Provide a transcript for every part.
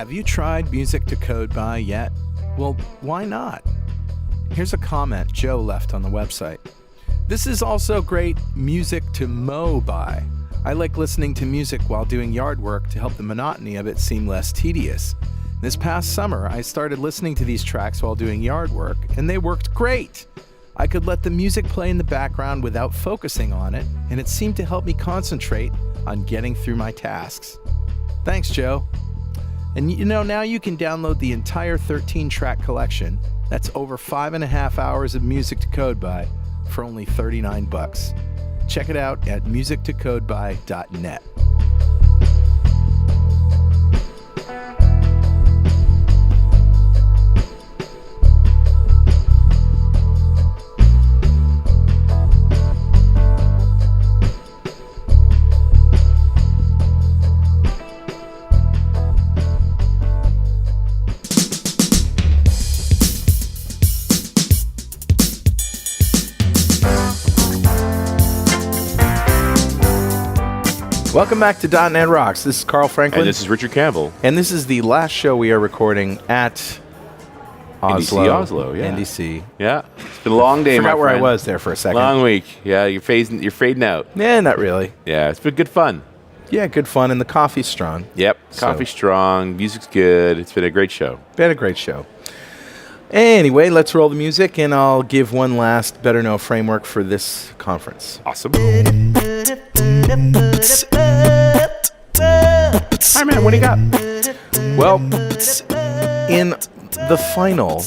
Have you tried Music to Code By yet? Well, why not? Here's a comment Joe left on the website. This is also great music to mow by. I like listening to music while doing yard work to help the monotony of it seem less tedious. This past summer, I started listening to these tracks while doing yard work, and they worked great. I could let the music play in the background without focusing on it, and it seemed to help me concentrate on getting through my tasks. Thanks, Joe. And now you can download the entire 13-track collection. That's over 5.5 hours of music to code by for only $39. Check it out at musictocodeby.net. Welcome back to .NET Rocks. This is Carl Franklin. And this is Richard Campbell. And this is the last show we are recording at Oslo. Oslo, yeah. NDC. Yeah. It's been a long day, I my forgot where friend. I was there for a second. Long week. Yeah, you're fading out. Yeah, not really. Yeah, it's been good fun. Yeah, good fun, and the coffee's strong. Yep. Coffee's strong. Music's good. It's been a great show. Been a great show. Anyway, let's roll the music, and I'll give one last Better Know framework for this conference. Awesome. Hi, man. What do you got? Well, in the final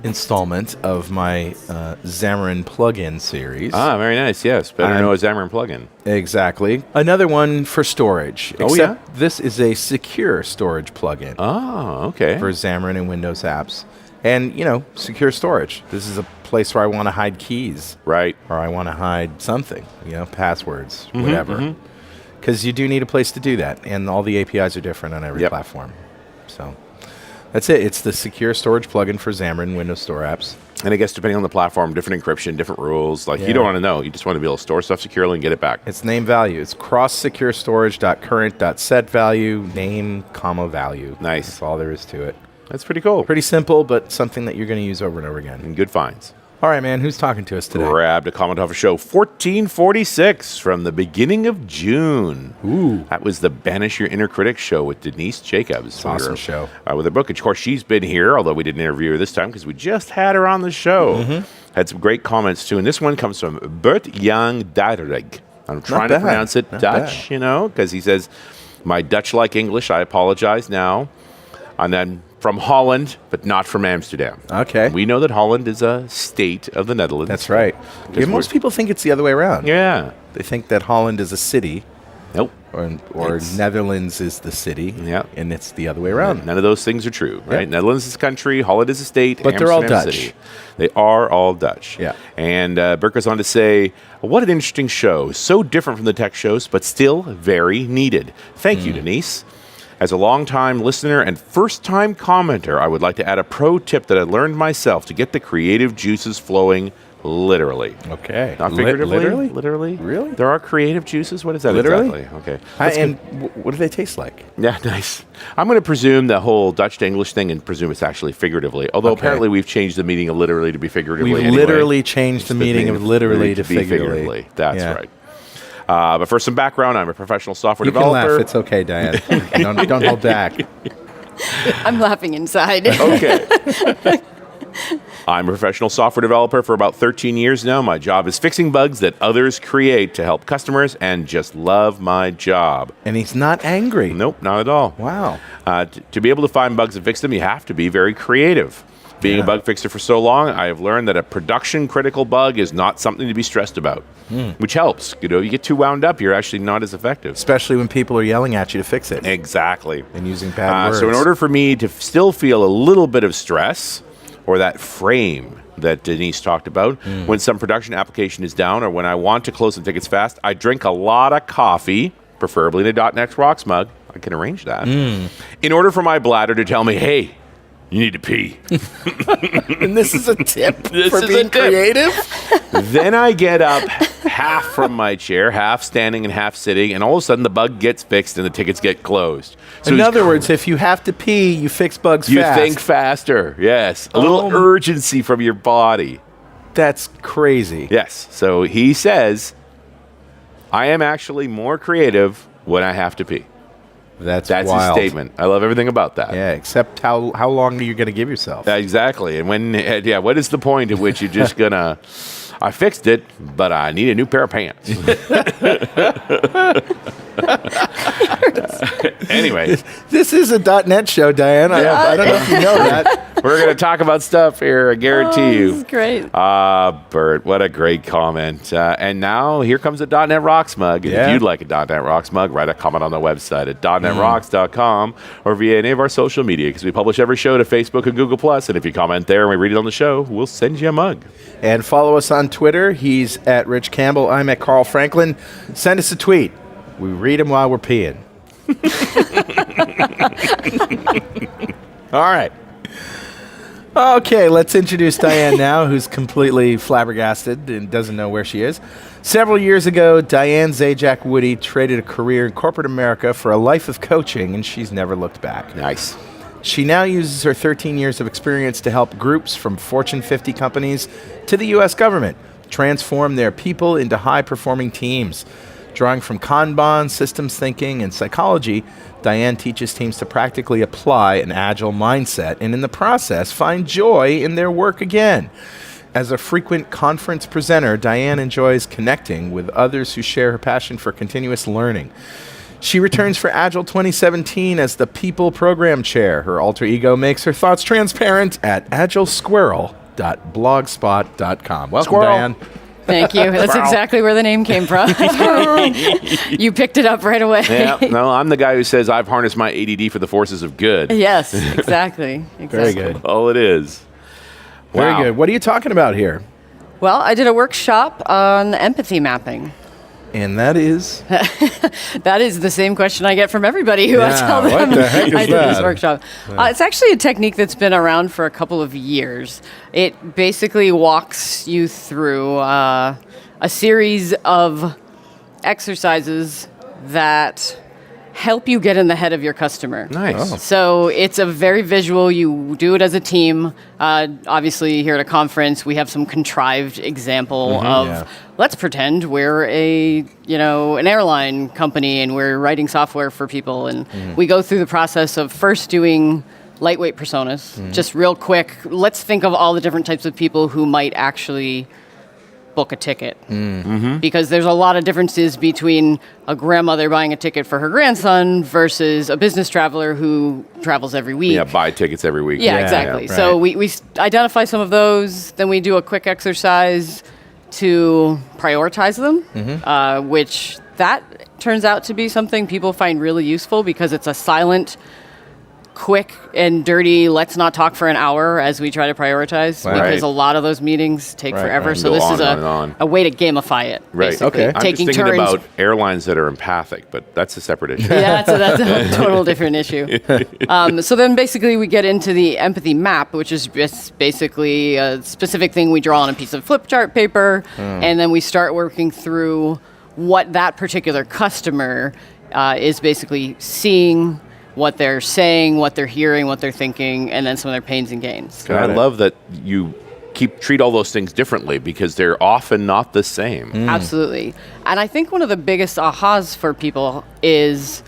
installment of my Xamarin plugin series. Ah, very nice. Yes. Better know a Xamarin plugin. Exactly. Another one for storage. Oh, yeah? This is a secure storage plugin. Oh, okay. For Xamarin and Windows apps. And, secure storage. This is a place where I want to hide keys. Right. Or I want to hide something, passwords, whatever. Because you do need a place to do that. And all the APIs are different on every platform. So that's it. It's the secure storage plugin for Xamarin and Windows Store apps. And I guess depending on the platform, different encryption, different rules. You don't want to know. You just want to be able to store stuff securely and get it back. It's name value. It's cross-secure-storage.current.setValue, name, comma, value. Nice. That's all there is to it. That's pretty cool. Pretty simple, but something that you're going to use over and over again. And good finds. All right, man. Who's talking to us today? Grabbed a comment off of show 1446 from the beginning of June. Ooh. That was the Banish Your Inner Critic show with Denise Jacobs. It's an awesome show. With her book. Of course, she's been here, although we didn't interview her this time because we just had her on the show. Had some great comments, too. And this one comes from Bert Jan Dierig. I'm trying to pronounce it Dutch, because he says, my Dutch-like English, I apologize now. And then from Holland, but not from Amsterdam. Okay. We know that Holland is a state of the Netherlands. That's right. Yeah, most people think it's the other way around. Yeah. They think that Holland is a city. Nope. Or Netherlands is the city. Yeah. And it's the other way around. None of those things are true, right? Yep. Netherlands is a country, Holland is a state, but they're all Dutch. City. They are all Dutch. Yeah. And Burke goes on to say, what an interesting show. So different from the tech shows, but still very needed. Thank you, Denise. As a long-time listener and first-time commenter, I would like to add a pro tip that I learned myself to get the creative juices flowing literally. Okay. Not figuratively? Literally? Literally? Really? There are creative juices? What is that literally? Exactly? Okay. And what do they taste like? Yeah, nice. I'm going to presume the whole Dutch to English thing and presume it's actually figuratively, although apparently we've changed the meaning of literally to be figuratively. We've literally changed the meaning of literally to figuratively. That's right. But for some background, I'm a professional software developer. You can laugh. It's okay, Diane. don't hold back. I'm laughing inside. Okay. I'm a professional software developer for about 13 years now. My job is fixing bugs that others create to help customers and just love my job. And he's not angry. Nope, not at all. Wow. To be able to find bugs and fix them, you have to be very creative. Being a bug fixer for so long, I have learned that a production-critical bug is not something to be stressed about, which helps. You get too wound up, you're actually not as effective. Especially when people are yelling at you to fix it. Exactly. And using bad words. So in order for me to still feel a little bit of stress, or that frame that Denise talked about, when some production application is down, or when I want to close some tickets fast, I drink a lot of coffee, preferably in a .NET Rocks mug. I can arrange that. In order for my bladder to tell me, hey, you need to pee. And this is a tip for being creative? Then I get up half from my chair, half standing and half sitting, and all of a sudden the bug gets fixed and the tickets get closed. So in other words, if you have to pee, you fix bugs you fast. think faster. Yes. A little urgency from your body. That's crazy. Yes. So he says, I am actually more creative when I have to pee. That's his wild. statement. I love everything about that. Yeah, except how long are you going to give yourself? Exactly. And what is the point at which you're just going to, I fixed it, but I need a new pair of pants. Anyway. This is a .NET show, Diane. I don't know if you know that. We're going to talk about stuff here, I guarantee you. This is great. Bert, what a great comment. And now here comes a .NET Rocks mug. And if you'd like a .NET Rocks mug, write a comment on the website at .NETRocks.com or via any of our social media, because we publish every show to Facebook and Google+. And if you comment there and we read it on the show, we'll send you a mug. And follow us on Twitter. He's at Rich Campbell. I'm at Carl Franklin. Send us a tweet. We read them while we're peeing. All right. Okay, let's introduce Diane now, who's completely flabbergasted and doesn't know where she is. Several years ago, Diane Zajac-Woodie traded a career in corporate America for a life of coaching, and she's never looked back. Nice. She now uses her 13 years of experience to help groups from Fortune 50 companies to the U.S. government transform their people into high-performing teams. Drawing from Kanban, systems thinking, and psychology, Diane teaches teams to practically apply an agile mindset and in the process find joy in their work again. As a frequent conference presenter, Diane enjoys connecting with others who share her passion for continuous learning. She returns for Agile 2017 as the People Program Chair. Her alter ego makes her thoughts transparent at agileSquirrel.blogspot.com. Welcome, Squirrel. Diane. Thank you. That's exactly where the name came from. You picked it up right away. Yeah, no, I'm the guy who says I've harnessed my ADD for the forces of good. Yes, exactly. Very good. All it is. Very Wow. good. What are you talking about here? Well, I did a workshop on empathy mapping. And that is? That is the same question I get from everybody who I Yeah, tell them what the heck is I did this that? workshop. It's actually a technique that's been around for a couple of years. It basically walks you through a series of exercises that help you get in the head of your customer. Nice. Oh. So it's a very visual. You do it as a team. Obviously, here at a conference, we have some contrived example of. Yeah. Let's pretend we're an airline company and we're writing software for people, and we go through the process of first doing lightweight personas, just real quick. Let's think of all the different types of people who might actually book a ticket, because there's a lot of differences between a grandmother buying a ticket for her grandson versus a business traveler who travels every week. Yeah, buy tickets every week. Yeah, exactly. right. So we identify some of those, then we do a quick exercise to prioritize them, which that turns out to be something people find really useful because it's a silent, quick and dirty, let's not talk for an hour as we try to prioritize, Right. because a lot of those meetings take forever. right. So Go this on is and on. a way to gamify it, Right. basically. Okay. I'm Taking just thinking turns. about airlines that are empathic, but that's a separate issue. Yeah, that's a total different issue. So then basically we get into the empathy map, which is just basically a specific thing we draw on a piece of flip chart paper, and then we start working through what that particular customer is basically seeing, what they're saying, what they're hearing, what they're thinking, and then some of their pains and gains. And I Got it. love that you treat all those things differently because they're often not the same. Absolutely. And I think one of the biggest ahas for people is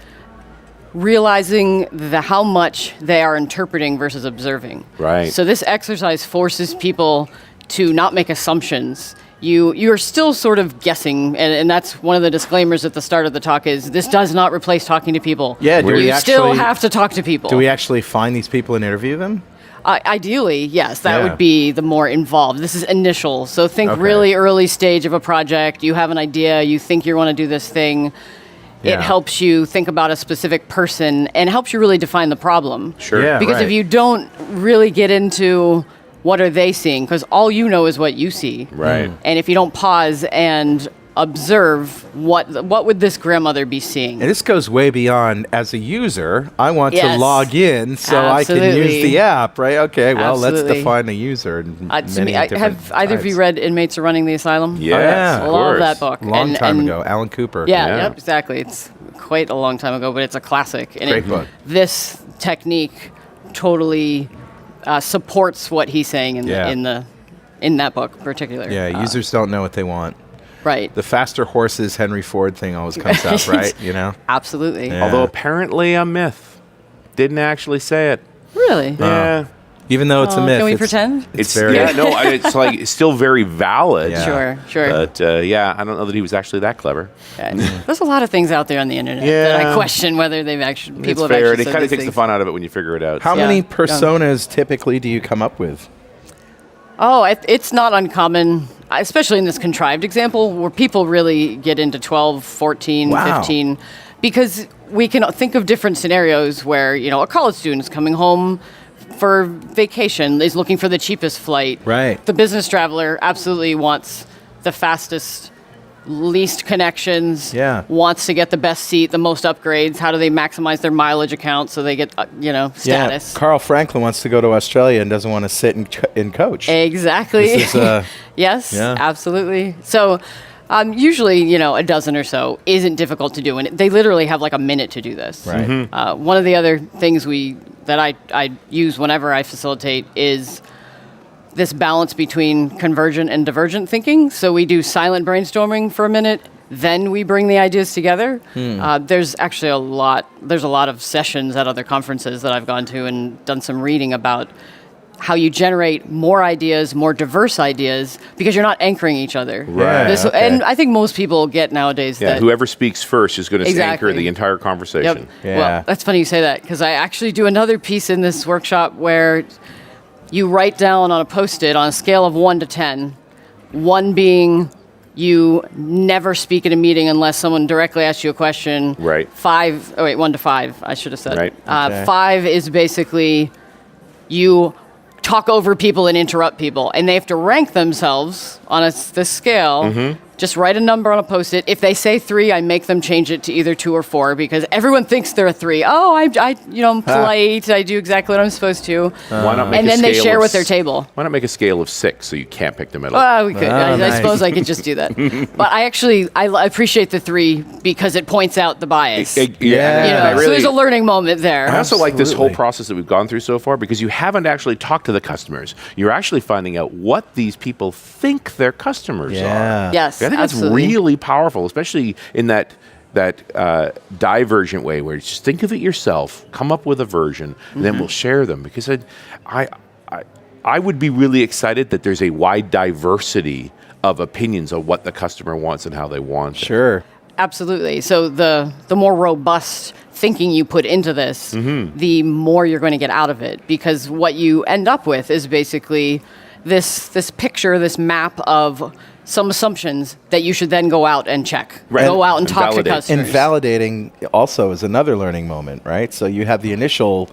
realizing how much they are interpreting versus observing. Right. So this exercise forces people to not make assumptions. You're still sort of guessing, and that's one of the disclaimers at the start of the talk is this does not replace talking to people. Yeah, do we you still actually- have to talk to people. Do we actually find these people and interview them? Ideally, yes, that Yeah. would be the more involved. This is initial, so think Okay. really early stage of a project. You have an idea, you think you want to do this thing. Yeah. It helps you think about a specific person and helps you really define the problem. Sure. Yeah. Because right. if you don't really get into what are they seeing, because all you know is what you see. Right. And if you don't pause and observe what would this grandmother be seeing. And this goes way beyond as a user. I want to Yes. log in so I can use Absolutely. the app, right? Okay, well, let's Absolutely. define a user. In To many me, different have either of you types. read Inmates Are Running the Asylum? Yes, yeah. of Love course. that book. Long time And- ago, Alan Cooper. Yeah, Yeah. Yep, exactly. It's quite a long time ago, but it's a classic. And Great book. This technique totally supports what he's saying in that book in particular. Yeah, users don't know what they want. Right. The faster horses Henry Ford thing always comes up, right? You know? Absolutely. Yeah. Although apparently a myth. Didn't actually say it. Really? Yeah. Even though it's a myth. Can we it's- pretend? It's very. yeah, no, it's like it's still very valid. Yeah. Sure. But yeah, I don't know that he was actually that clever. Okay. There's a lot of things out there on the internet that I Yeah. question whether they've actually It's people have fair, and actually it said kind of these takes the things. fun out of it when you figure it out. How Yeah. many Yeah. personas typically do you come up with? Oh, it's not uncommon, especially in this contrived example, where people really get into 12, 14, Wow. 15, because we can think of different scenarios where, a college student is coming home for vacation, is looking for the cheapest flight. Right. The business traveler absolutely wants the fastest, least connections, Yeah. wants to get the best seat, the most upgrades. How do they maximize their mileage account so they get, status? Yeah. Carl Franklin wants to go to Australia and doesn't want to sit in coach. Exactly. This is, yes, Yeah. absolutely. So usually, a dozen or so isn't difficult to do. And they literally have like a minute to do this. Right. One of the other things that I use whenever I facilitate is this balance between convergent and divergent thinking. So we do silent brainstorming for a minute, then we bring the ideas together. There's actually a lot of sessions at other conferences that I've gone to and done some reading about how you generate more ideas, more diverse ideas, because you're not anchoring each other. Right, okay. And I think most people get nowadays Yeah, that whoever speaks first is going to Exactly. anchor the entire conversation. Yep. Yeah. Well, that's funny you say that, because I actually do another piece in this workshop where you write down on a Post-it on a scale of 1 to 10, 1 being you never speak at a meeting unless someone directly asks you a question. Right. 1 to 5, I should have said. Right. Okay. 5 is basically you talk over people and interrupt people, and they have to rank themselves on this scale. Mm-hmm. Just write a number on a Post-it. If they say 3, I make them change it to either 2 or 4, because everyone thinks they're a 3. Oh, I'm polite. I do exactly what I'm supposed to. Why not make And a then they scale share of with their table. Why not make a scale of 6 so you can't pick the middle? Well, we could. I nice. suppose I could just do that. But I appreciate the 3 because it points out the bias. Yeah. and I So really, there's a learning moment there. I also like this whole Absolutely. process that we've gone through so far because you haven't actually talked to the customers. You're actually finding out what these people think their customers Yeah. are. Yes, I think absolutely. that's really powerful, especially in that divergent way where you just think of it yourself, come up with a version, and then we'll share them. Because I would be really excited that there's a wide diversity of opinions of what the customer wants and how they want it. Sure. Absolutely. So the more robust thinking you put into this, the more you're going to get out of it, because what you end up with is basically this picture, this map of some assumptions that you should then go out and check. Right. Go out and And talk to validate. customers. And validating also is another learning moment, right? So you have the initial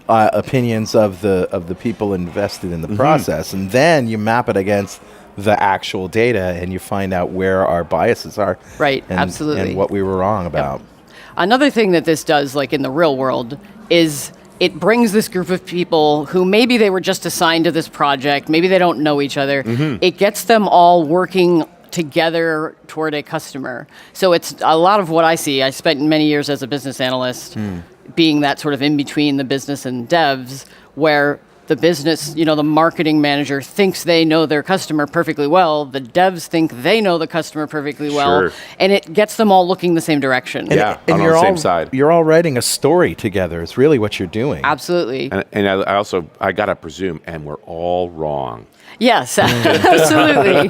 opinions of the people invested in the process, and then you map it against the actual data, and you find out where our biases are. Right, and, absolutely. And what we were wrong about. Another thing that this does, like in the real world, is it brings this group of people who maybe they were just assigned to this project, maybe they don't know each other. It gets them all working together toward a customer. So it's a lot of what I see. I spent many years as a business analyst, being that sort of in between the business and devs, where the business, the marketing manager thinks they know their customer perfectly well. The devs think they know the customer perfectly well. Sure. And it gets them all looking the same direction. Yeah, on the you're same all, side. You're all writing a story together. It's really what you're doing. Absolutely. And I got to presume, and we're all wrong. Yes, absolutely.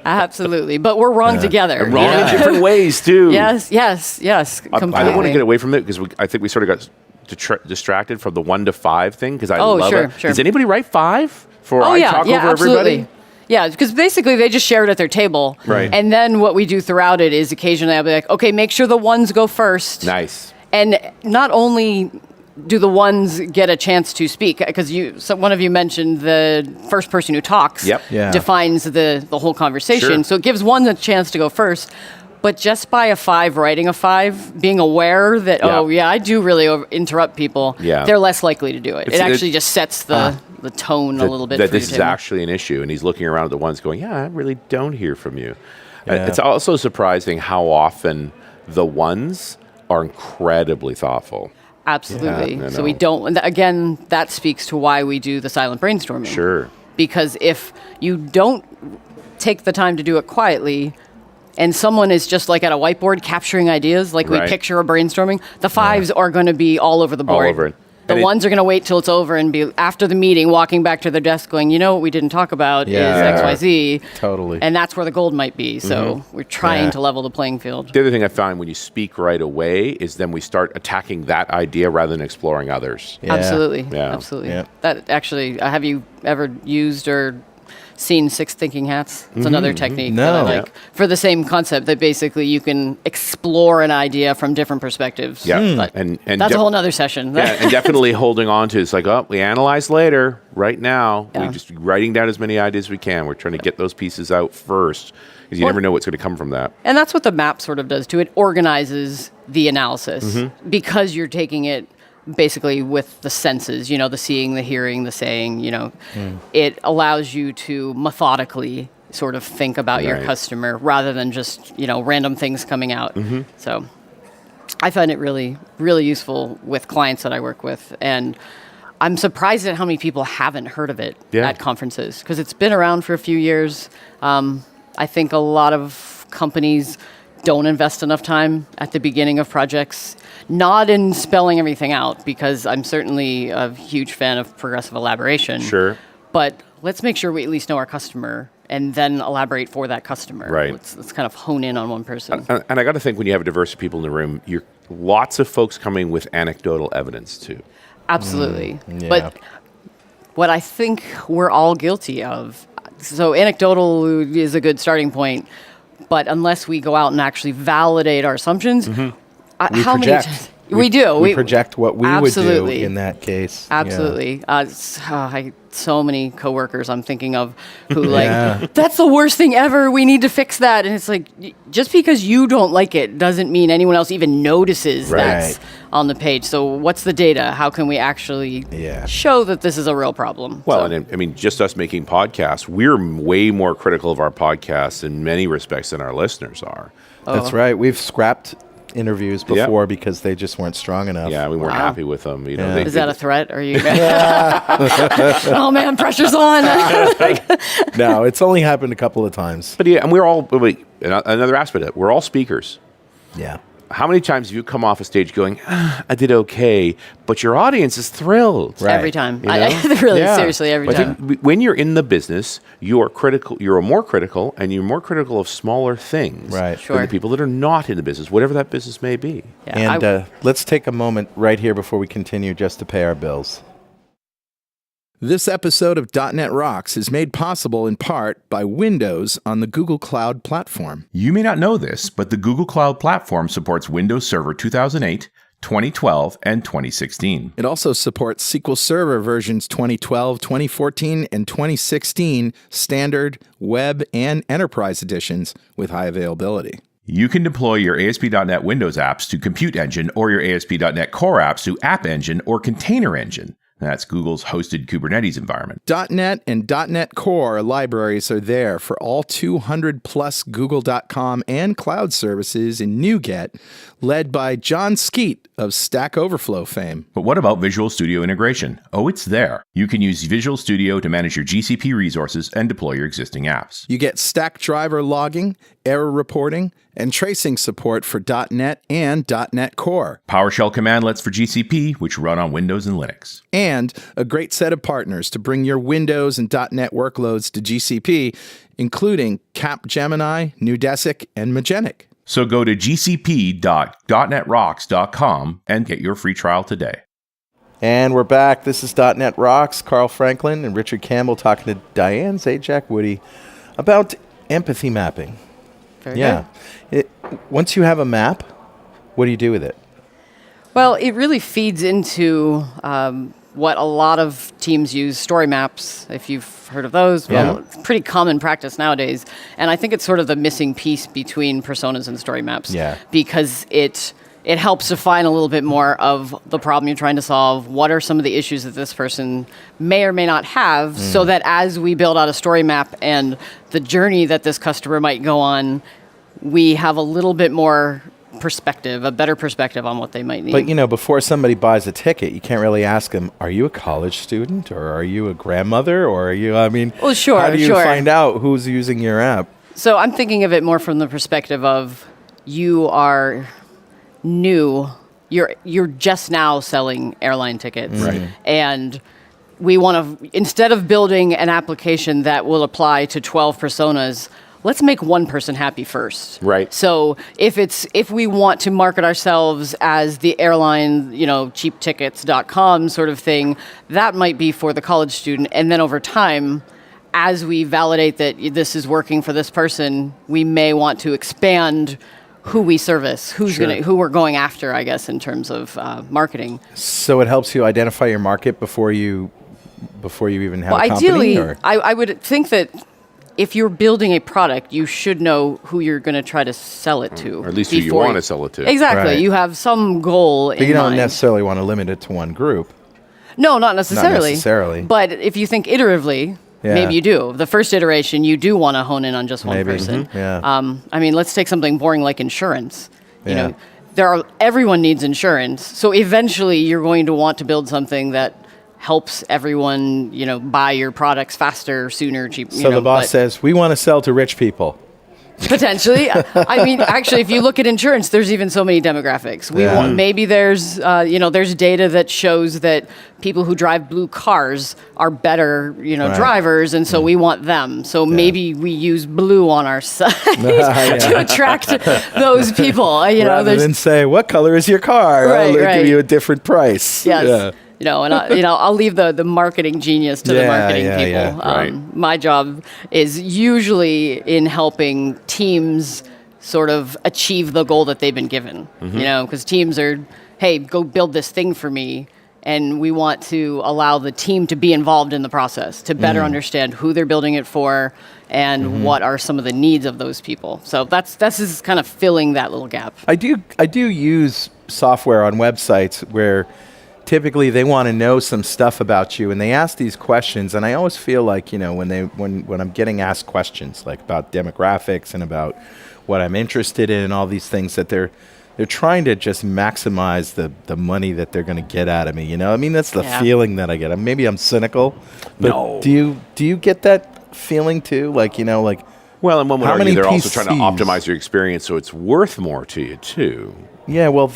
Absolutely. But we're wrong together. Wrong in different ways, too. Yes, completely. I don't want to get away from it because I think we sort of got distracted from the 1 to 5 thing because I love sure, it. sure. Does anybody write 5 for I talk over absolutely. everybody? Yeah, because basically they just share it at their table. Right. And then what we do throughout it is occasionally I'll be like, okay, make sure the 1s go first. Nice. And not only do the ones get a chance to speak? Because one of you mentioned the first person who talks defines the whole conversation. Sure. So it gives one a chance to go first. But just by a 5 writing a 5, being aware that, I do really interrupt people, they're less likely to do it. It actually just sets the tone a little bit. That this is actually an issue. And he's looking around at the ones going, I really don't hear from you. Yeah. It's also surprising how often the ones are incredibly thoughtful. Absolutely. Yeah, so we don't, again, that speaks to why we do the silent brainstorming. Sure. Because if you don't take the time to do it quietly, and someone is just like at a whiteboard capturing ideas, like we picture a brainstorming, the 5s are going to be all over the board. All over it. The ones are going to wait till it's over and be after the meeting, walking back to their desk going, what we didn't talk about is XYZ. Totally. And that's where the gold might be. So we're trying to level the playing field. The other thing I find when you speak right away is then we start attacking that idea rather than exploring others. Yeah. Absolutely. Yeah. Absolutely. Yeah. That actually, have you ever used or seen 6 thinking hats? It's another technique that I like for the same concept that basically you can explore an idea from different perspectives. Yeah. But And that's a whole nother session. Yeah, and definitely holding on to it's like, we analyze later. Right now, we just writing down as many ideas as we can. We're trying to get those pieces out first because you never know what's going to come from that. And that's what the map sort of does too. It organizes the analysis because you're taking it basically with the senses, the seeing, the hearing, the saying, it allows you to methodically sort of think about your customer rather than just, random things coming out. So I find it really, really useful with clients that I work with. And I'm surprised at how many people haven't heard of it at conferences because it's been around for a few years. I think a lot of companies don't invest enough time at the beginning of projects, not in spelling everything out, because I'm certainly a huge fan of progressive elaboration. Sure. But let's make sure we at least know our customer and then elaborate for that customer. Right. Let's kind of hone in on one person. And I got to think when you have a diverse of people in the room, you're lots of folks coming with anecdotal evidence too. Absolutely. Yeah. But what I think we're all guilty of, so anecdotal is a good starting point, but unless we go out and actually validate our assumptions, how many times? We do. We project what we would do absolutely. in that case. Absolutely. So many coworkers I'm thinking of who that's the worst thing ever. We need to fix that. And it's like, just because you don't like it doesn't mean anyone else even notices that's on the page. So what's the data? How can we actually show that this is a real problem? Well, and I mean, just us making podcasts, we're way more critical of our podcasts in many respects than our listeners are. That's right. We've scrapped interviews before because they just weren't strong enough. Yeah, we weren't happy with them. Is that a threat? Are you? Oh man, pressure's on. No, it's only happened a couple of times. But and we're all another aspect of it. We're all speakers. Yeah. How many times have you come off a stage going, I did okay, but your audience is thrilled? Right. Every time. Seriously, every time. When you're in the business, you are critical. You're more critical, and you're more critical of smaller things Right. than the people that are not in the business, whatever that business may be. Yeah, And let's take a moment right here before we continue just to pay our bills. This episode of .NET Rocks is made possible in part by Windows on the Google Cloud Platform. You may not know this, but the Google Cloud Platform supports Windows Server 2008, 2012, and 2016. It also supports SQL Server versions 2012, 2014, and 2016 standard, web, and enterprise editions with high availability. You can deploy your ASP.NET Windows apps to Compute Engine or your ASP.NET Core apps to App Engine or Container Engine. That's Google's hosted Kubernetes environment. .NET and .NET Core libraries are there for all 200 plus Google.com and cloud services in NuGet, led by John Skeet of Stack Overflow fame. But what about Visual Studio integration? Oh, it's there. You can use Visual Studio to manage your GCP resources and deploy your existing apps. You get stack driver logging, error reporting, and tracing support for .NET and .NET Core. PowerShell commandlets for GCP, which run on Windows and Linux. And a great set of partners to bring your Windows and .NET workloads to GCP, including Capgemini, Nudesic, and Magenic. So go to gcp.netrocks.com and get your free trial today. And we're back. This is .NET Rocks. Carl Franklin and Richard Campbell talking to Diane Zajac-Woodie about empathy mapping. Very good. Once you have a map, what do you do with it? Well, it really feeds into what a lot of teams use, story maps, if you've heard of those. Well, it's pretty common practice nowadays. And I think it's sort of the missing piece between personas and story maps. Yeah. Because it helps define a little bit more of the problem you're trying to solve. What are some of the issues that this person may or may not have, so that as we build out a story map and the journey that this customer might go on, we have a little bit more perspective, a better perspective on what they might need. But, before somebody buys a ticket, you can't really ask them, are you a college student or are you a grandmother or are you, well, sure, how do you find out who's using your app? So I'm thinking of it more from the perspective of you are new, you're just now selling airline tickets. Right. And we want to, instead of building an application that will apply to 12 personas, let's make one person happy first. Right. So if we want to market ourselves as the airline, cheaptickets.com sort of thing, that might be for the college student. And then over time, as we validate that this is working for this person, we may want to expand who we service, who we're going after, I guess, in terms of marketing. So it helps you identify your market before you even have a company? Ideally, or? I would think that if you're building a product, you should know who you're going to try to sell it to. Or at least who you want to sell it to. Exactly. Right. You have some goal But in you don't mind. necessarily want to limit it to one group. No, not necessarily. Not necessarily. But if you think iteratively, maybe you do. The first iteration, you do want to hone in on just one Maybe. person. Yeah. Let's take something boring like insurance. Yeah. Everyone needs insurance. So eventually you're going to want to build something that helps everyone, buy your products faster, sooner, cheaper. So the boss says, we want to sell to rich people. Potentially. Actually, if you look at insurance, there's even so many demographics. Maybe there's data that shows that people who drive blue cars are better, drivers, and so we want them. So maybe we use blue on our site to attract those people. Rather than say, what color is your car? Right, I'll give you a different price. Yes. Yeah. I'll leave the marketing genius to the marketing people. Yeah. Right. My job is usually in helping teams sort of achieve the goal that they've been given. Because teams are, hey, go build this thing for me. And we want to allow the team to be involved in the process, to better understand who they're building it for and what are some of the needs of those people. So that's just kind of filling that little gap. I do use software on websites where typically they want to know some stuff about you and they ask these questions, and I always feel like when I'm getting asked questions like about demographics and about what I'm interested in and all these things, that they're trying to just maximize the money that they're going to get out of me. That's the feeling that I get. Maybe I'm cynical, but No. do you get that feeling too? Well, and one would how argue many they're also trying to PCs? optimize your experience so it's worth more to you, too. Yeah, well,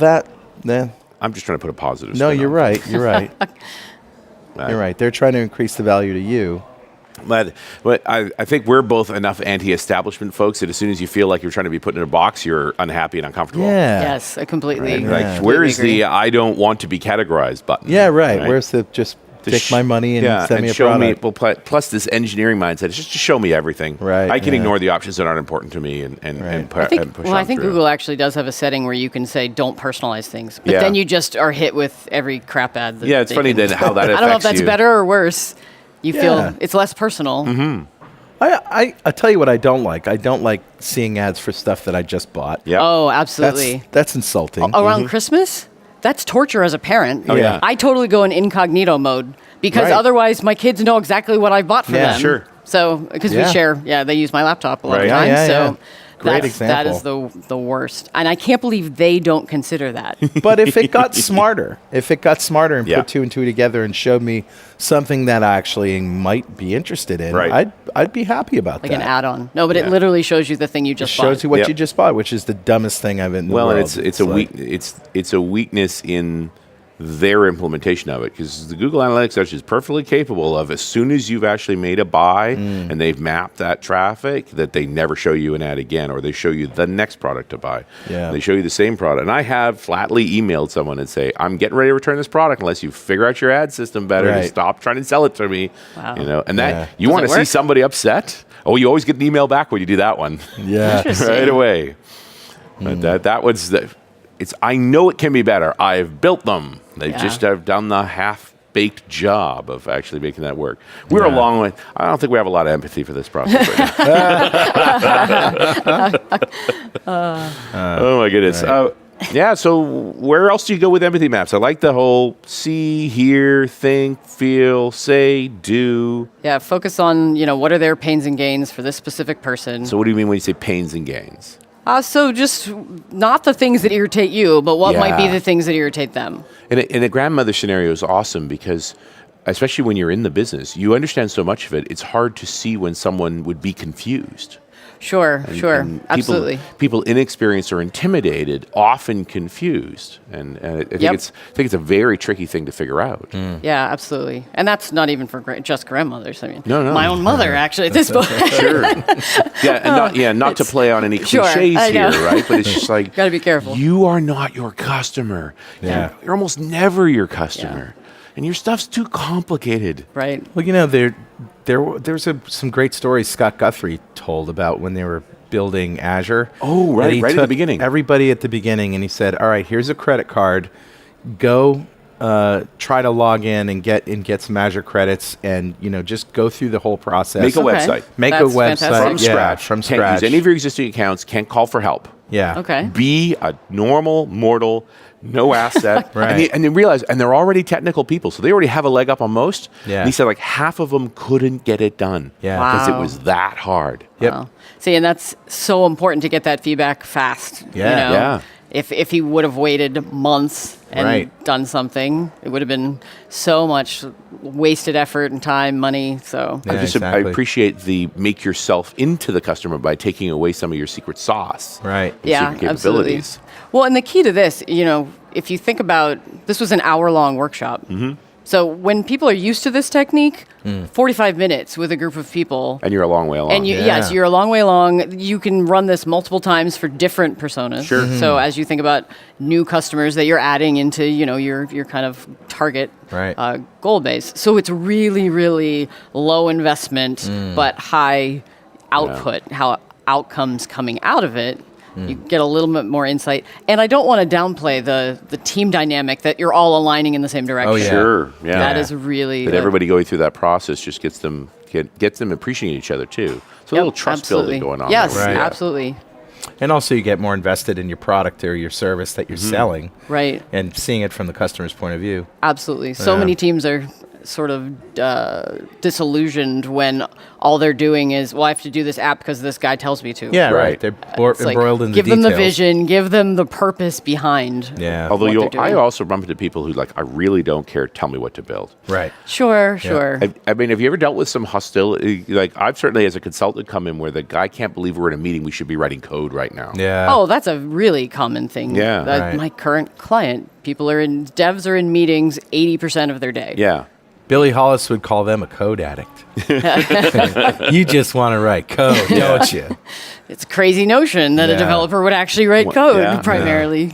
I'm just trying to put a positive no, spin you're on right. You're right. You're right. They're trying to increase the value to you. But I think we're both enough anti-establishment folks that as soon as you feel like you're trying to be put in a box, you're unhappy and uncomfortable. Yeah. Yes, I completely agree. Like, where is the I don't want to be categorized button? Yeah, right. Where's the just To take my money and send me a show product? me. Well, plus this engineering mindset is just to show me everything. Right, I can yeah. ignore the options that aren't important to me and push I think through. Google actually does have a setting where you can say don't personalize things, but Yeah. then you just are hit with every crap ad. That Yeah, it's they funny can- then how that I don't know if affects that's you. better or worse. You Yeah. feel it's less personal. I tell you what I don't like. I don't like seeing ads for stuff that I just bought. Yeah. Oh, absolutely. That's insulting. Around Christmas, that's torture as a parent. Oh, yeah. I totally go in incognito mode because Right. otherwise my kids know exactly what I bought for Yeah, them. sure. So because Yeah. we share, they use my laptop a lot Right. of Yeah, times. yeah, so yeah. Great that is the worst, and I can't believe they don't consider that. But if it got smarter, and Yeah. put two and two together and showed me something that I actually might be interested in, Right. I'd be happy about Like that. an add-on. No, but Yeah. it literally shows you the thing you It just shows bought. you what Yep. you just bought, which is the dumbest thing I've in the Well, world. and it's a like- it's a weakness in their implementation of it, because the Google Analytics actually is perfectly capable of, as soon as you've actually made a buy and they've mapped that traffic, that they never show you an ad again, or they show you the next product to buy. Yeah. They show you the same product. And I have flatly emailed someone and say, I'm getting ready to return this product unless you figure out your ad system better to Right. stop trying to sell it to me. Wow. And that Yeah. you Does want it to see work? somebody upset? Oh, you always get an email back when you do that one. Yeah. Interesting. Right away. But that was the. I know it can be better. I've built them. They Yeah. just have done the half-baked job of actually making that work. We're a long way. I don't think we have a lot of empathy for this process right now. Oh my goodness. Right. Yeah, so where else do you go with empathy maps? I like the whole see, hear, think, feel, say, do. Yeah, focus on, what are their pains and gains for this specific person. So what do you mean when you say pains and gains? So just not the things that irritate you, but what might be Yeah. the things that irritate them. And a grandmother scenario is awesome because, especially when you're in the business, you understand so much of it, it's hard to see when someone would be confused. Sure, And absolutely. People inexperienced or intimidated, often confused, and I think it's a very tricky thing to figure out. Yeah, absolutely. And that's not even for just grandmothers. I mean, No. my own mother actually at this point. Sure. Not to play on any Sure, cliches I here, know. right? But it's just like Gotta be careful. You are not your customer. Yeah. You're almost never your customer, and your stuff's too complicated. Right. Well, there's some great stories Scott Guthrie told about when they were building Azure. Oh, right, that he right at the took beginning. Everybody at the beginning, and he said, "All right, here's a credit card. Go try to log in and get some Azure credits, and just go through the whole process. Make a Okay. website Make a That's website fantastic. from scratch. From Can't scratch. use any of your existing accounts. Can't call for help. Yeah. Okay. Be a normal mortal, no asset. Right. And they realize, and they're already technical people, so they already have a leg up on most. Yeah. And he said like half of them couldn't get it done. Yeah. Because Wow. it was that hard. Yep. Wow. See, and that's so important to get that feedback fast. Yeah. Yeah. If he would have waited months and Right. done something, it would have been so much wasted effort and time, money. So Yeah, I exactly. appreciate the make yourself into the customer by taking away some of your secret sauce. Right. yeah, secret absolutely. capabilities. Well, and the key to this, if you think about this was an hour-long workshop. Mm-hmm. So when people are used to this technique, 45 minutes with a group of people. And you're a long way along. And yes, you're a long way along. You can run this multiple times for different personas. Sure. So as you think about new customers that you're adding into, your kind of target Right. goal base. So it's really, really low investment, but high output. How outcomes coming out of it. You get a little bit more insight. And I don't want to downplay the team dynamic that you're all aligning in the same direction. Oh, yeah. Sure. Yeah. That is really But everybody going through that process just gets them appreciating each other too. So a little trust building going on. Yes, there. Right. absolutely. And also, you get more invested in your product or your service that you're selling, Right. and seeing it from the customer's point of view. Absolutely. So Yeah. many teams are sort of disillusioned when all they're doing is, well, I have to do this app because this guy tells me to. Yeah, right. Right. They're It's like, embroiled in the give details. them the vision, give them the purpose behind. Yeah. Although what they're I doing. also bump into people who I really don't care. Tell me what to build. Right. Sure, sure. I mean, have you ever dealt with some hostility? I've certainly, as a consultant, come in where the guy can't believe we're in a meeting. We should be writing code right now. Yeah. Oh, that's a really common thing. Yeah. Right. My current client, devs are in meetings 80% of their day. Yeah. Billy Hollis would call them a code addict. You just want to write code, don't you? It's a crazy notion that a Yeah. developer would actually write code yeah. primarily.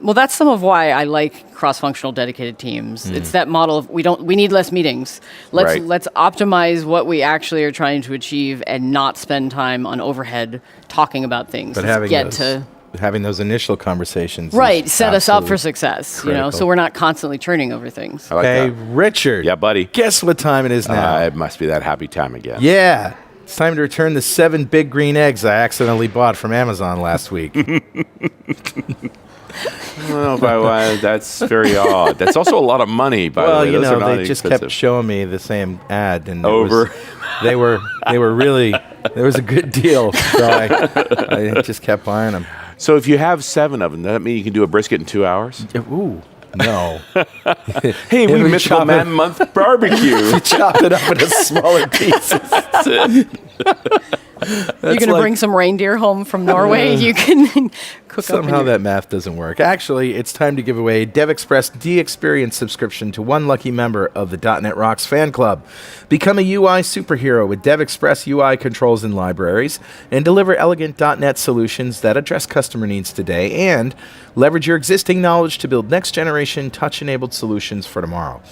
Well, that's some of why I like cross-functional dedicated teams. It's that model of we need less meetings. Right. Let's optimize what we actually are trying to achieve and not spend time on overhead talking about things. But Let's having those initial conversations. right, is set us up for absolutely success. critical. So we're not constantly turning over things. I like Hey, that. Richard. Yeah, buddy. Guess what time it is now? It must be that happy time again. Yeah. It's time to return the 7 big green eggs I accidentally bought from Amazon last week. Well, that's very odd. That's also a lot of money, by Well, the way. you Those are know, not they just inexpensive. kept showing me the same ad, and Over. they were really. There was a good deal, so I just kept buying them. So if you have 7 of them, does that mean you can do a brisket in 2 hours? Ooh, no. Hey, we we Mythical chop Man it- Month barbecue. Chop it up into smaller pieces. You're going to bring some reindeer home from Norway. You can cook up. Somehow that math doesn't work. Actually, it's time to give away DevExpress D-Experience subscription to one lucky member of the .NET Rocks fan club. Become a UI superhero with DevExpress UI controls and libraries, and deliver elegant .NET solutions that address customer needs today, and leverage your existing knowledge to build next-generation touch-enabled solutions for tomorrow.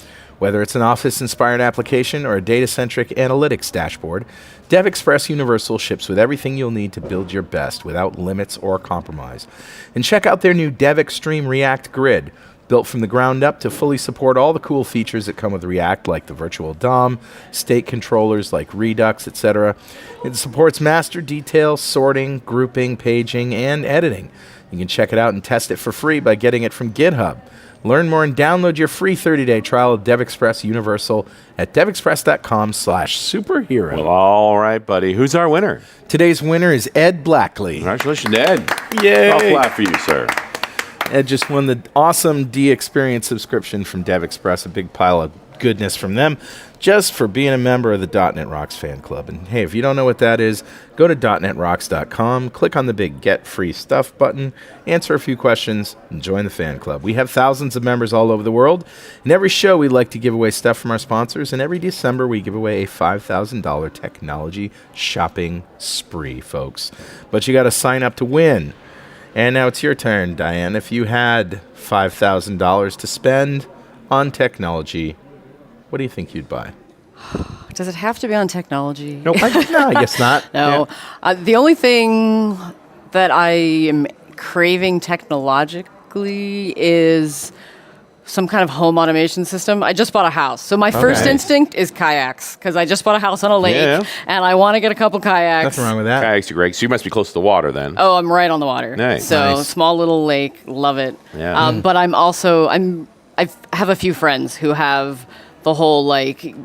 Whether it's an Office-inspired application or a data-centric analytics dashboard, DevExpress Universal ships with everything you'll need to build your best without limits or compromise. And check out their new DevExtreme React Grid, built from the ground up to fully support all the cool features that come with React, like the virtual DOM, state controllers like Redux, etc. It supports master detail, sorting, grouping, paging, and editing. You can check it out and test it for free by getting it from GitHub. Learn more and download your free 30-day trial of DevExpress Universal at devexpress.com/superhero. Well, all right, buddy. Who's our winner? Today's winner is Ed Blackley. Congratulations, Ed. Yay. I'll clap for you, sir. Ed just won the awesome D-Experience subscription from DevExpress, a big pile of goodness from them, just for being a member of the .NET Rocks fan club. And hey, if you don't know what that is, go to .NETRocks.com, click on the big Get Free Stuff button, answer a few questions, and join the fan club. We have thousands of members all over the world. In every show, we like to give away stuff from our sponsors, and every December, we give away a $5,000 technology shopping spree, folks. But you got to sign up to win. And now it's your turn, Diane. If you had $5,000 to spend on technology, what do you think you'd buy? Does it have to be on technology? Nope. No, I guess not. No. Yeah. The only thing that I am craving technologically is some kind of home automation system. I just bought a house. So my first instinct is kayaks, because I just bought a house on a lake, and I want to get a couple kayaks. Nothing wrong with that. Kayaks are great. So you must be close to the water then. Oh, I'm right on the water. Nice. So Nice. small little lake, love it. Yeah. But I have a few friends who have the whole, like,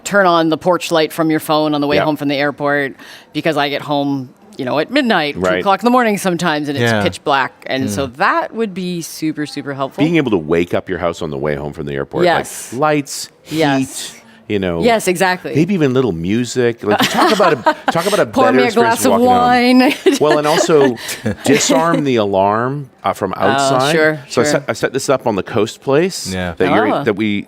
turn on the porch light from your phone on the way home from the airport, because I get home, at midnight, 2 o'clock in the morning sometimes, and it's pitch black. And so that would be super, super helpful. Being able to wake up your house on the way home from the airport. Yes. Like lights, heat, Yes. Yes, exactly. Maybe even little music. Like, talk about a Pour better me a experience glass of walking home. wine. Well, and also disarm the alarm from outside. Sure, So sure. I set this up on the Coast Place. Yeah. That we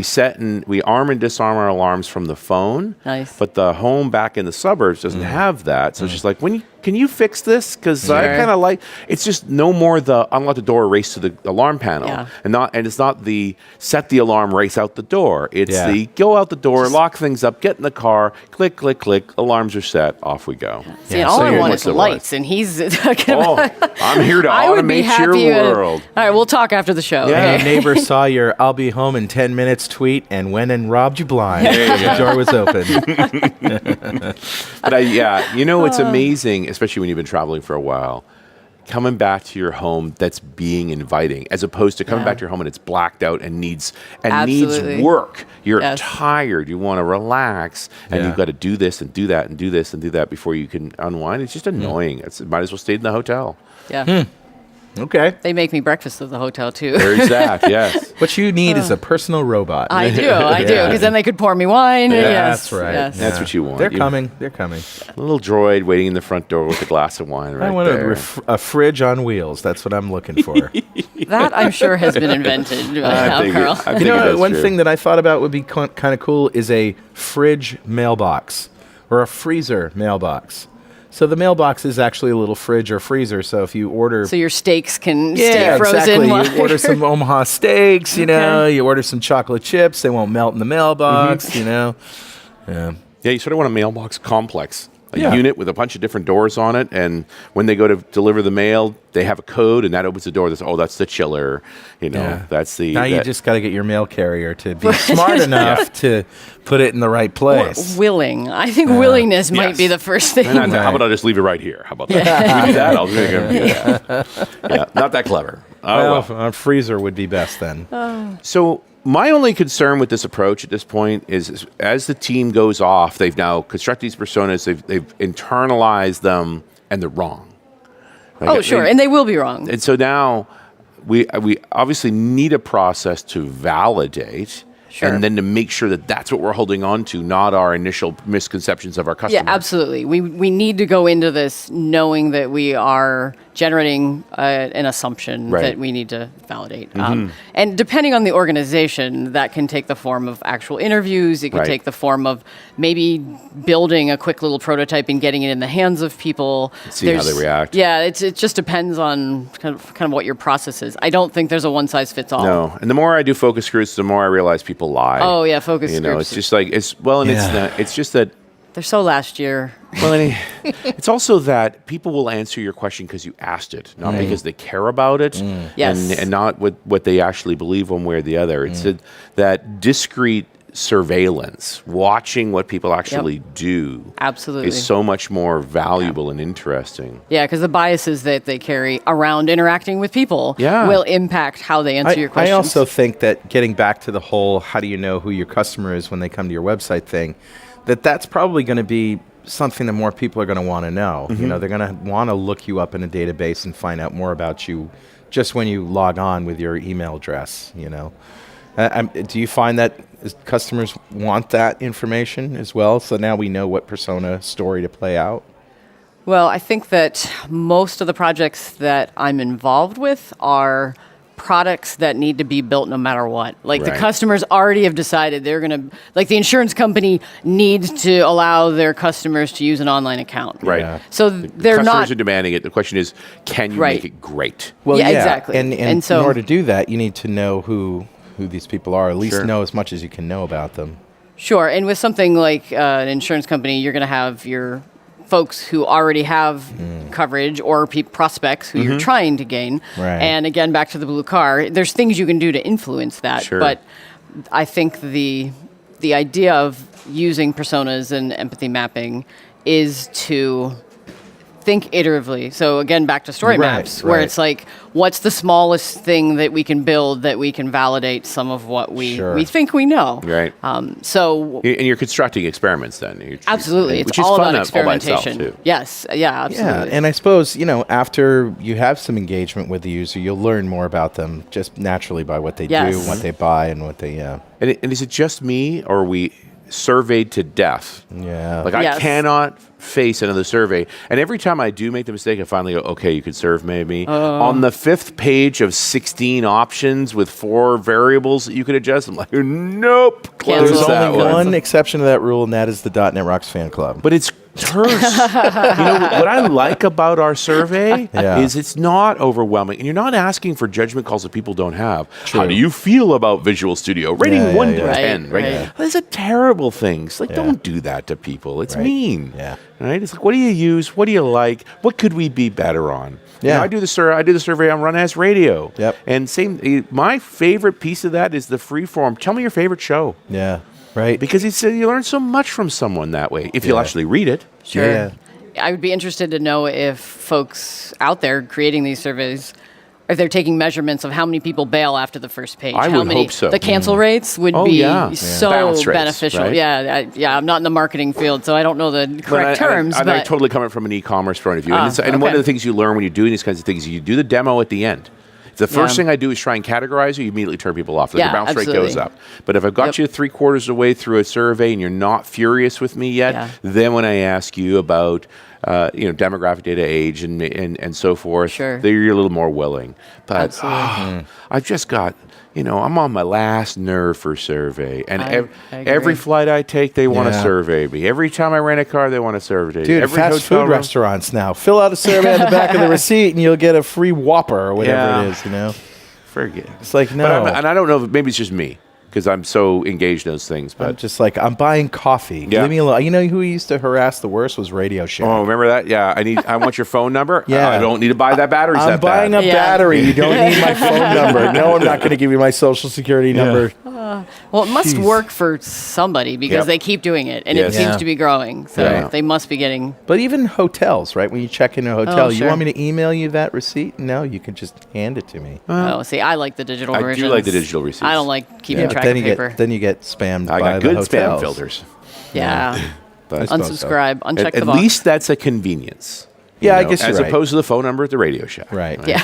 set, and we arm and disarm our alarms from the phone. Nice. But the home back in the suburbs doesn't have that. So it's just like, can you fix this? Because I kind of like, it's just no more the unlock the door, race to the alarm panel, and it's not the set the alarm, race out the door. It's the go out the door, lock things up, get in the car, click, click, click. Alarms are set, off we go. See, and all so I you're want more is civilized. lights, and he's talking about... I'm here to I would be automate your happy world. All right, we'll talk after the show. Yeah, okay? your neighbor saw your "I'll be home in 10 minutes" tweet and went and robbed you blind. The door was open. But it's amazing, especially when you've been traveling for a while, coming back to your home that's being inviting, as opposed to coming back to your home and it's blacked out and needs Absolutely. work. You're Yes. tired. You want to relax, and you've got to do this and do that and do this and do that before you can unwind. It's just annoying. Might as well stay in the hotel. Yeah. Okay. They make me breakfast at the hotel, too. There's that. Yes. What you need is a personal robot. I do, because then they could pour me wine. Yeah, Yes, that's right. yes. That's what you want. They're coming. They're coming. A little droid waiting in the front door with a glass of wine right I want there. a fridge on wheels. That's what I'm looking for. That, I'm sure, has been invented now, Carl. You know, one thing that I thought about would be kind of cool is a fridge mailbox or a freezer mailbox. So the mailbox is actually a little fridge or freezer. So if you order... So your steaks can stay frozen. Exactly. while- You order some Omaha steaks, you order some chocolate chips. They won't melt in the mailbox, Yeah. Yeah, you sort of want a mailbox complex. A Yeah. unit with a bunch of different doors on it, and when they go to deliver the mail, they have a code, and that opens the door. That's the chiller. That's the... Now you just got to get your mail carrier to be smart enough to put it in the right Or place. willing. I think willingness might be the first thing. And how about I just leave it right here? How about that? Do that. I'll take it. Yeah, not that clever. Oh, well. A freezer would be best then. So my only concern with this approach at this point is as the team goes off, they've now constructed these personas, they've internalized them, and they're wrong. Oh, sure. And they will be wrong. And so now we obviously need a process to validate. Sure. And then to make sure that that's what we're holding on to, not our initial misconceptions of our customers. Yeah, absolutely. We need to go into this knowing that we are generating an assumption Right. that we need to validate. And depending on the organization, that can take the form of actual interviews. It could Right. take the form of maybe building a quick little prototype and getting it in the hands of people. See how they react. Yeah, it just depends on kind of what your process is. I don't think there's a one size fits all. No, and the more I do focus groups, the more I realize people lie. Oh yeah, focus You know, groups. it's just like it's just that. They're so last year. Well, it's also that people will answer your question because you asked it, not because they care about it, Yes. and not what they actually believe one way or the other. It's that discrete surveillance, watching what people actually do, Absolutely. is so much more valuable and interesting. Yeah, because the biases that they carry around interacting with people will impact how they answer your questions. I also think that getting back to the whole how do you know who your customer is when they come to your website thing, that's probably going to be something that more people are going to want to know. You know, they're going to want to look you up in a database and find out more about you just when you log on with your email address, you know. Do you find that customers want that information as well? So now we know what persona story to play out? Well, I think that most of the projects that I'm involved with are products that need to be built no matter what. Like the Right. customers already have decided they're going to, like the insurance company needs to allow their customers to use an online account. Right. Yeah. So they're Customers not are demanding it. The question is, can you Right. make it great? Well, Yeah, exactly. And And so- in order to do that, you need to know who these people are, at least Sure. know as much as you can know about them. Sure, and with something like an insurance company, you're going to have your folks who already have coverage or prospects who you're trying to gain. Right. And again, back to the blue car, there's things you can do to influence that. Sure. But I think the idea of using personas and empathy mapping is to think iteratively. So again, back to story Right, maps, where right. it's like, what's the smallest thing that we can build that we can validate some of what we Sure. think we know? Right. So And you're constructing experiments then. absolutely, Which it's is all fun about all by itself, experimentation. too. Yes, yeah, absolutely. Yeah, and I suppose, you know, after you have some engagement with the user, you'll learn more about them just naturally by what they Yes. do, what they buy, and what they, And is it just me, or are we surveyed to death? yeah. Like, Yes. I cannot face another survey. And every time I do make the mistake, I finally go, okay, you could survey me. On the 5th page of 16 options with 4 variables that you could adjust, I'm like, nope, close Cancel. that There's only one. one exception to that rule, and that is the .NET Rocks fan club. But it's terse. You know, what I like about our survey Yeah. is it's not overwhelming. And you're not asking for judgment calls that people don't have. True. How do you feel about Visual Studio? Rating Yeah, 1 yeah, to yeah. 10. Right? Right. Those are terrible things. Like, Yeah. don't do that to people. It's Right. mean. Yeah. Right? It's like, what do you use? What do you like? What could we be better on? You Yeah. know, I do the survey on Run As Radio. Yep. And my favorite piece of that is the free form. Tell me your favorite show. Yeah, right. Because you learn so much from someone that way, if you'll Yeah. actually read it. Sure. Yeah. I would be interested to know if folks out there creating these surveys, if they're taking measurements of how many people bail after the first page. I how would many, hope so. The cancel rates would Oh, be yeah. so Bounce rates, beneficial. right? Yeah, I'm not in the marketing field, so I don't know the correct terms. I but totally come from an e-commerce point of view. And, and one okay. of the things you learn when you're doing these kinds of things, you do the demo at the end. The first Yeah. thing I do is try and categorize you immediately turn people off. Like Yeah, the bounce rate absolutely. goes up. But if I've got Yep. you 3/4 of the way through a survey and you're not furious with me yet, Yeah. then when I ask you about demographic data, age, and so forth, Sure. then you're a little more willing. But Absolutely. I've just got, I'm on my last nerve for survey. And I agree. every flight I take, they want to Yeah. survey me. Every time I rent a car, they want to survey me. Dude, Every fast hotel food room- restaurants now. Fill out a survey on the back of the receipt, and you'll get a free Whopper or whatever Yeah. it is, you know? Forget. It's like, But no. and I don't know if maybe it's just me because I'm so engaged in those things. I'm But just like, I'm buying coffee. Yeah. Leave me alone. You know who used to harass the worst was Radio Shack. oh, remember that? Yeah, I want your phone number. Yeah. I don't need to buy that battery. I'm buying a Yeah. battery. You don't need my phone number. No, I'm not going to give you my social security number. well, it must Jeez. work for somebody because Yep. they keep doing it, and Yes. it seems Yeah. to be growing. So Yeah. they must be getting. But even hotels, right? When you check in a hotel, you sure. want me to email you that receipt? No, you can just hand it to me. Oh, see, I like the digital I do versions. like the digital receipts. I don't like keeping But track then of you paper. get you get spammed I by got the good hotels. spam filters. yeah. But suppose so. Unsubscribe. Uncheck at the box. least that's a convenience. Yeah, I guess you're as right. opposed to the phone number at the Radio Shack. Right. Yeah.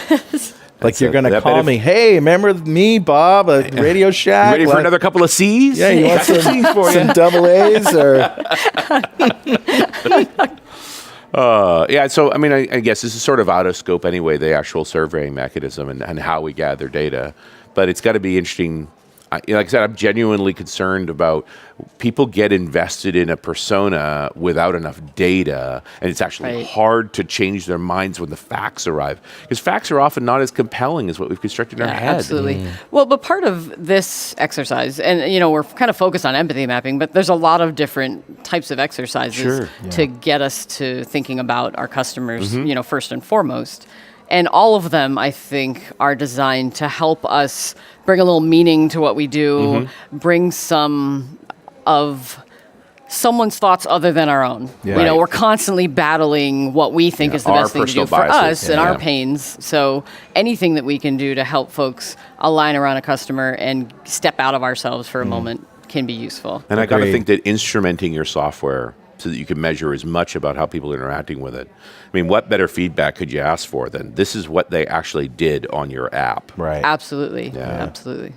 Like you're it. going to That call benefit- me, hey, remember me, Bob, at Radio Shack? Ready for Like- another couple of C's? Yeah, you want Got some C's for you. some double A's or Yeah, so I mean, I guess this is sort of out of scope anyway, the actual surveying mechanism and how we gather data. But it's got to be interesting. Like I said, I'm genuinely concerned about people get invested in a persona without enough data, and it's actually hard to change their minds when the facts arrive. Because facts are often not as compelling as what we've constructed in our head. Absolutely. Well, but part of this exercise, and we're kind of focused on empathy mapping, but there's a lot of different types of exercises to get us to thinking about our customers, first and foremost. And all of them, I think, are designed to help us bring a little meaning to what we do, bring some of someone's thoughts other than our own. Yeah. We're constantly battling what we think is the best thing to do for us and our pains. So anything that we can do to help folks align around a customer and step out of ourselves for a moment can be useful. And I got to think that instrumenting your software so that you can measure as much about how people are interacting with it. I mean, what better feedback could you ask for than this is what they actually did on your app? Right. Absolutely. Yeah. Absolutely.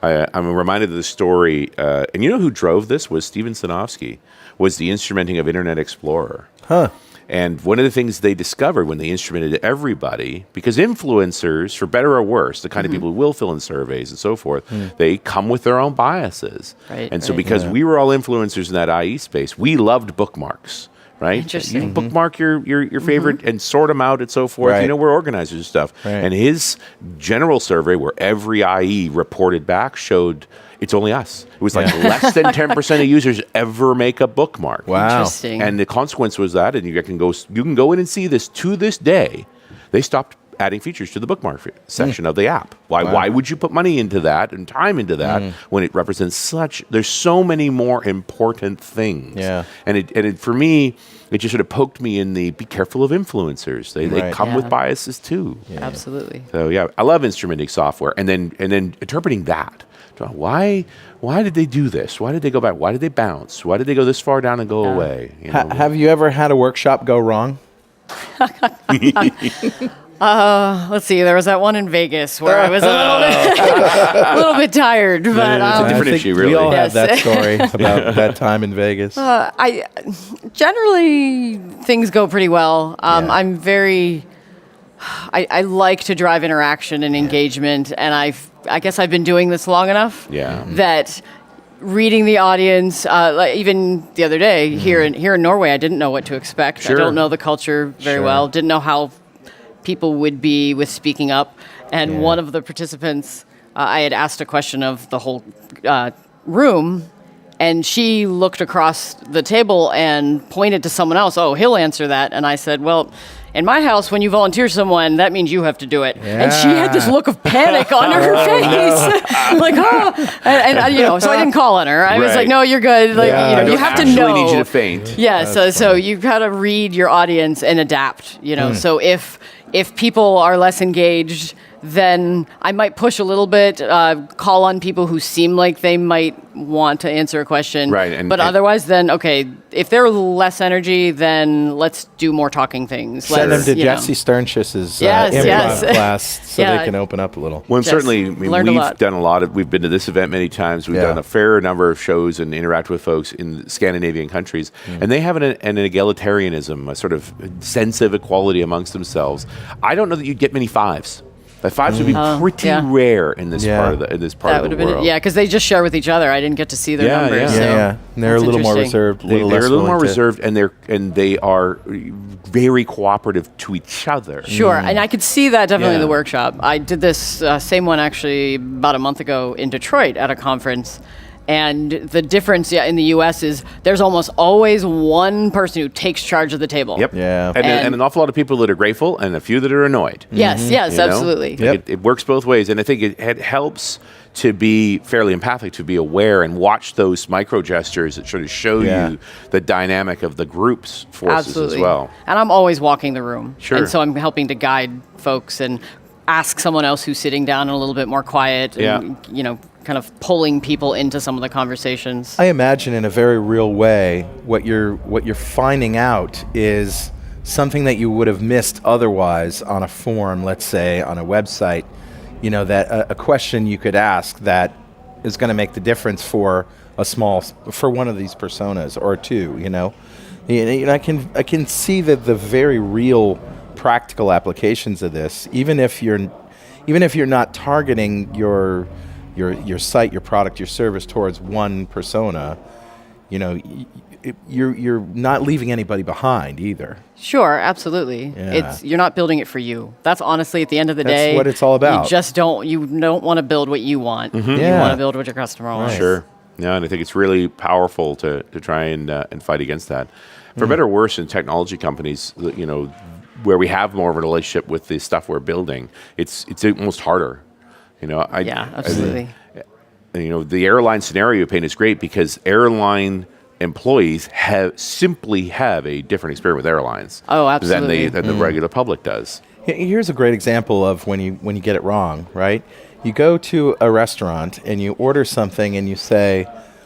I'm reminded of the story, and you know who drove this was Steven Sinofsky, was the instrumenting of Internet Explorer. Huh. And one of the things they discovered when they instrumented everybody, because influencers, for better or worse, the kind of people who will fill in surveys and so forth, they come with their own biases. Right, and so because we were all influencers in that IE space, we loved bookmarks. Right? Interesting. You bookmark your favorite and sort them out and so forth. Right. We're organizers and stuff. Right. And his general survey, where every IE reported back, showed it's only us. It was like less than 10% of users ever make a bookmark. Wow. Interesting. And the consequence was that, and you can go in and see this to this day, they stopped adding features to the bookmark section of the app. Why would you put money into that and time into that when it represents there's so many more important things. Yeah. And it for me, it just sort of poked me in the be careful of influencers. They come with biases too. Yeah. Absolutely. So I love instrumenting software and then interpreting that. Why did they do this? Why did they go back? Why did they bounce? Why did they go this far down and go away? Have you ever had a workshop go wrong? Let's see. There was that one in Vegas where I was a little bit tired, but it's a different issue, really. We all have that story about that time in Vegas. I generally things go pretty well. I'm very. I like to drive interaction and engagement, and I guess I've been doing this long enough that reading the audience, like even the other day here in Norway, I didn't know what to expect. I don't know the culture very well. Didn't know how people would be with speaking up. And one of the participants, I had asked a question of the whole room, and she looked across the table and pointed to someone else. Oh, he'll answer that. And I said, well, in my house, when you volunteer someone, that means you have to do it. Yeah. And she had this look of panic on her face. Like, so I didn't call on her. I was like, no, you're good. Like, you have to know. I need you to faint. Yeah, so you've got to read your audience and adapt, So if people are less engaged, then I might push a little bit, call on people who seem like they might want to answer a question. Right. But otherwise, then, okay, if they're less energy, then let's do more talking things. Send them to Jesse Sternsch's improv class so they can open up a little. Well, certainly, we've done a lot of, we've been to this event many times. We've done a fair number of shows and interact with folks in Scandinavian countries. And they have an egalitarianism, a sort of sense of equality amongst themselves. I don't know that you'd get many fives. The fives would be pretty rare in this part of the world. Yeah, because they just share with each other. I didn't get to see their numbers. And they're a little more reserved. They're a little more reserved, and they are very cooperative to each other. Sure, and I could see that definitely in the workshop. I did this same one actually about a month ago in Detroit at a conference. And the difference in the U.S. is there's almost always one person who takes charge of the table. Yep. Yeah. And an awful lot of people that are grateful and a few that are annoyed. Yes, absolutely. Yep. It works both ways. And I think it helps to be fairly empathic, to be aware and watch those micro gestures that sort of show you the dynamic of the group's forces as well. And I'm always walking the room. Sure. And so I'm helping to guide folks and ask someone else who's sitting down and a little bit more quiet and, kind of pulling people into some of the conversations. I imagine in a very real way, what you're finding out is something that you would have missed otherwise on a form, let's say on a website, that a question you could ask that is going to make the difference for one of these personas or two, I can see that the very real practical applications of this, even if you're not targeting your site, your product, your service towards one persona, you're not leaving anybody behind either. Sure, absolutely. Yeah. You're not building it for you. That's honestly, at the end of the day, that's what it's all about. You don't want to build what you want. Mm-hmm. You Yeah. want to build what your customer wants. Sure. Yeah, and I think it's really powerful to try and fight against that. For better or worse, in technology companies, where we have more of a relationship with the stuff we're building, it's almost harder. Yeah, absolutely. The airline scenario you paint is great because airline employees simply have a different experience with airlines. Oh, absolutely. than the regular public does. Here's a great example of when you get it wrong, right? You go to a restaurant and you order something and you say,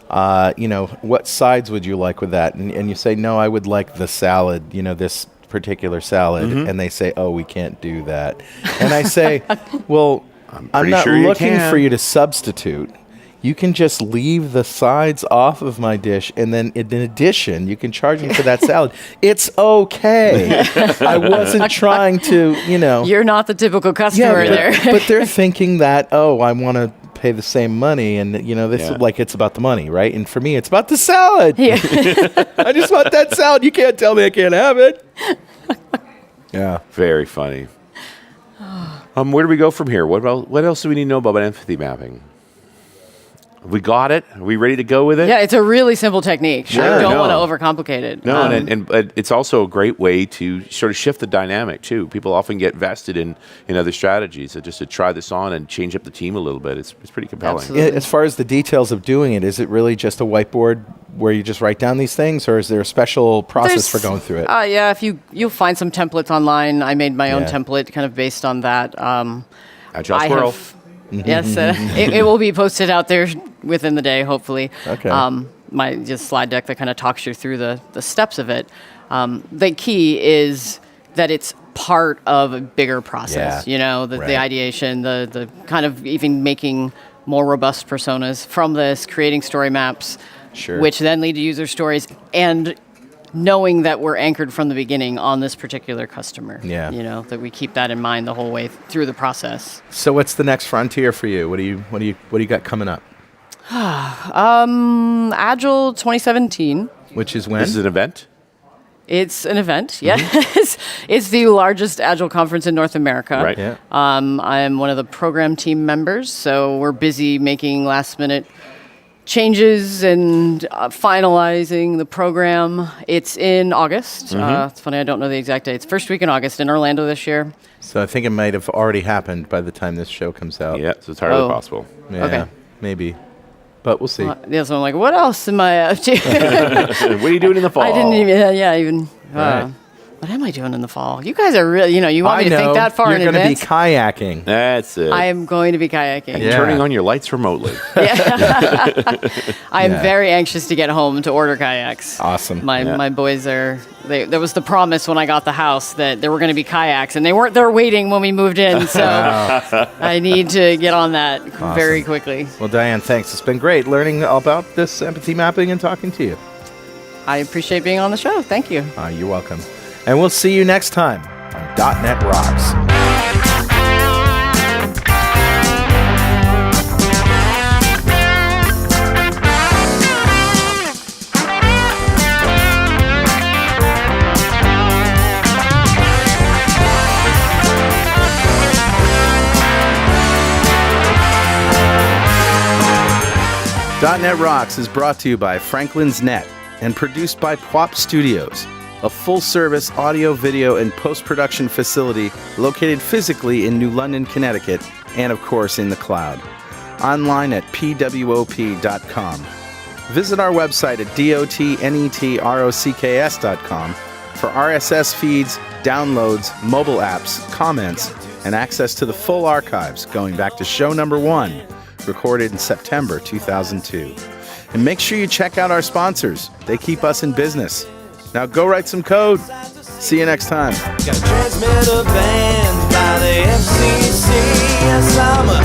what sides would you like with that? And you say, no, I would like the salad, this particular salad. Mm-hmm. And they say, oh, we can't do that. And I say, well, I'm not sure you looking can. for you to substitute. You can just leave the sides off of my dish, and then in addition, you can charge me for that salad. It's okay. I wasn't trying to, You're not the typical customer there. but they're thinking that, I want to pay the same money, and this is like it's about the money, right? And for me, it's about the salad. Yeah. I just want that salad. You can't tell me I can't have it. Yeah. Very funny. Where do we go from here? What else do we need to know about empathy mapping? We got it? Are we ready to go with it? Yeah, it's a really simple technique. Sure, I don't no. want to overcomplicate it. No, and it's also a great way to sort of shift the dynamic, too. People often get vested in other strategies. So just to try this on and change up the team a little bit, it's pretty compelling. Absolutely. As far as the details of doing it, is it really just a whiteboard where you just write down these things, or is there a special process for going through it? Yeah, you'll find some templates online. I made my own Yeah. template kind of based on that. Agile Squirrel. Yes, it will be posted out there within the day, hopefully. Okay. My just slide deck that kind of talks you through the steps of it. The key is that it's part of a bigger process. Yeah. The Right. ideation, the kind of even making more robust personas from this, creating story maps, Sure. which then lead to user stories, and knowing that we're anchored from the beginning on this particular customer. Yeah. That we keep that in mind the whole way through the process. So what's the next frontier for you? What do you got coming up? Agile 2017. Which is when? This is an event? It's an event, yes. It's the largest Agile conference in North America. Right. Yeah. I'm one of the program team members, so we're busy making last-minute changes and finalizing the program. It's in August. It's funny, I don't know the exact date. It's first week in August in Orlando this year. So I think it might have already happened by the time this show comes out. Yeah, it's entirely Oh. possible. Yeah, Okay. Maybe. But we'll see. So I'm like, what else am I up to? What are you doing in the fall? I didn't even, Right. what am I doing in the fall? You guys are really, you want me to think that far in You're advance? going to be kayaking. That's it. I am going to be kayaking. Yeah. Turning on your lights remotely. I am Yeah. very anxious to get home to order kayaks. Awesome. My boys there was the promise when I got the house that there were going to be kayaks, and they weren't there waiting when we moved in. So I need to get on that very quickly. Well, Diane, thanks. It's been great learning about this empathy mapping and talking to you. I appreciate being on the show. Thank you. You're welcome. And we'll see you next time on .NET Rocks. .NET Rocks is brought to you by Franklin's Net and produced by Pwop Studios, a full-service audio, video, and post-production facility located physically in New London, Connecticut, and of course in the cloud. Online at pwop.com. Visit our website at dotnetrocks.com for RSS feeds, downloads, mobile apps, comments, and access to the full archives going back to show number 1, recorded in September 2002. And make sure you check out our sponsors. They keep us in business. Now go write some code. See you next time. Got a transmitter banned by the FCC. Yes, I'm a